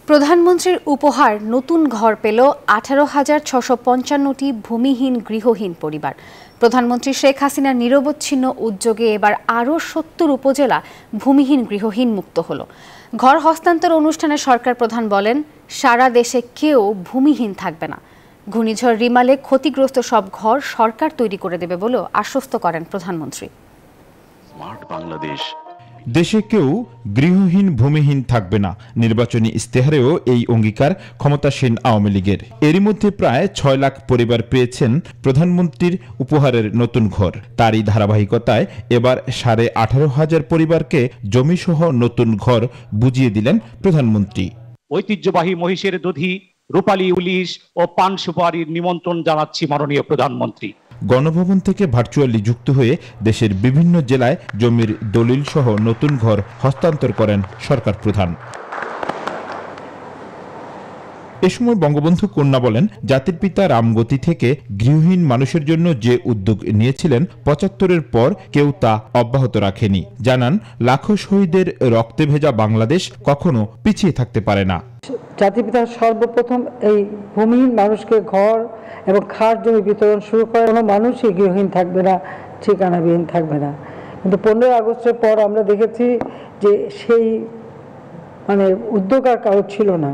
প্রধানমন্ত্রীর উপহার নতুন ঘর পেল 18,655টি ভূমিহীন গৃহহীন পরিবার। প্রধানমন্ত্রী শেখ হাসিনার নিরবচ্ছিন্ন উদ্যোগে এবার আরও ৭০ উপজেলা ভূমিহীন গৃহহীন মুক্ত হল। ঘর হস্তান্তর অনুষ্ঠানে সরকার প্রধান বলেন, সারা দেশে কেউ ভূমিহীন থাকবে না। ঘূর্ণিঝড় রিমালে ক্ষতিগ্রস্ত সব ঘর সরকার তৈরি করে দেবে বলেও আশ্বস্ত করেন প্রধানমন্ত্রী। স্মার্ট বাংলাদেশ, দেশে কেউ গৃহহীন ভূমিহীন থাকবে না। নির্বাচনী ইস্তেহারেও এই অঙ্গীকার ক্ষমতাসীন আওয়ামী লীগের। এরই মধ্যে প্রায় ৬ লাখ পরিবার পেয়েছেন প্রধানমন্ত্রীর উপহারের নতুন ঘর। তারই ধারাবাহিকতায় এবার 18,500 পরিবারকে জমিসহ নতুন ঘর বুঝিয়ে দিলেন প্রধানমন্ত্রী। ঐতিহ্যবাহী মহিষের দধি, রূপালী ইলিশ ও পান সুপারির নিমন্ত্রণ জানাচ্ছি মাননীয় প্রধানমন্ত্রী। গণভবন থেকে ভার্চুয়ালি যুক্ত হয়ে দেশের বিভিন্ন জেলায় জমির দলিল সহ নতুন ঘর হস্তান্তর করেন সরকার প্রধান। এ সময় বঙ্গবন্ধু কন্যা বলেন, জাতির পিতা রামগতি থেকে গৃহহীন মানুষের জন্য যে উদ্যোগ নিয়েছিলেন ৭৫-এর পর কেউ তা অব্যাহত রাখেনি। জানান, লাখো শহীদের রক্তে ভেজা বাংলাদেশ কখনো পিছিয়ে থাকতে পারে না। জাতির পিতা সর্বপ্রথম এই ভূমিহীন মানুষকে ঘর এবং খাস জমি বিতরণ শুরু করে। কোনো মানুষই গৃহহীন থাকবে না, ঠিকানাবিহীন থাকবে না। কিন্তু 15 আগস্টের পর আমরা দেখেছি যে সেই উদ্যোগ আর কারো ছিল না।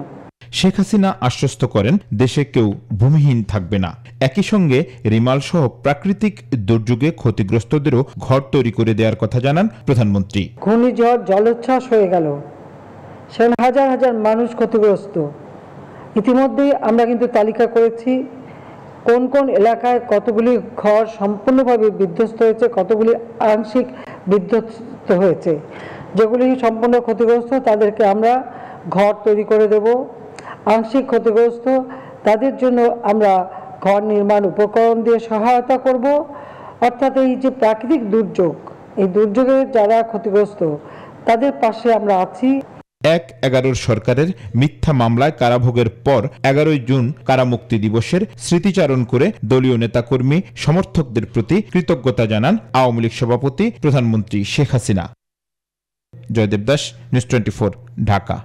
শেখ হাসিনা আশ্বস্ত করেন, দেশে কেউ ভূমিহীন থাকবে না। একই সঙ্গে রিমাল সহ প্রাকৃতিক দুর্যোগে ক্ষতিগ্রস্তদেরও ঘর তৈরি করে দেওয়ার কথা জানান প্রধানমন্ত্রী। ঘূর্ণিঝড় জলোচ্ছ্বাস হয়ে গেল, সেখানে হাজার হাজার মানুষ ক্ষতিগ্রস্ত। ইতিমধ্যেই আমরা কিন্তু তালিকা করেছি কোন কোন এলাকায় কতগুলি ঘর সম্পূর্ণভাবে বিধ্বস্ত হয়েছে, কতগুলি আংশিক বিধ্বস্ত হয়েছে। যেগুলি সম্পূর্ণ ক্ষতিগ্রস্ত তাদেরকে আমরা ঘর তৈরি করে দেব। আংশিক ক্ষতিগ্রস্ত তাদের জন্য আমরা ঘর নির্মাণ উপকরণ দিয়ে সহায়তা করব। অর্থাৎ এই যে প্রাকৃতিক দুর্যোগ, এই দুর্যোগে যারা ক্ষতিগ্রস্ত তাদের পাশে আমরা আছি। ১/১১ সরকারের মিথ্যা মামলায় কারাভোগের পর 11 জুন কারামুক্তি দিবসের স্মৃতিচারণ করে দলীয় নেতাকর্মী সমর্থকদের প্রতি কৃতজ্ঞতা জানান আওয়ামী লীগ সভাপতি প্রধানমন্ত্রী শেখ হাসিনা। জয়দেব দাস, নিউজ 24, ঢাকা।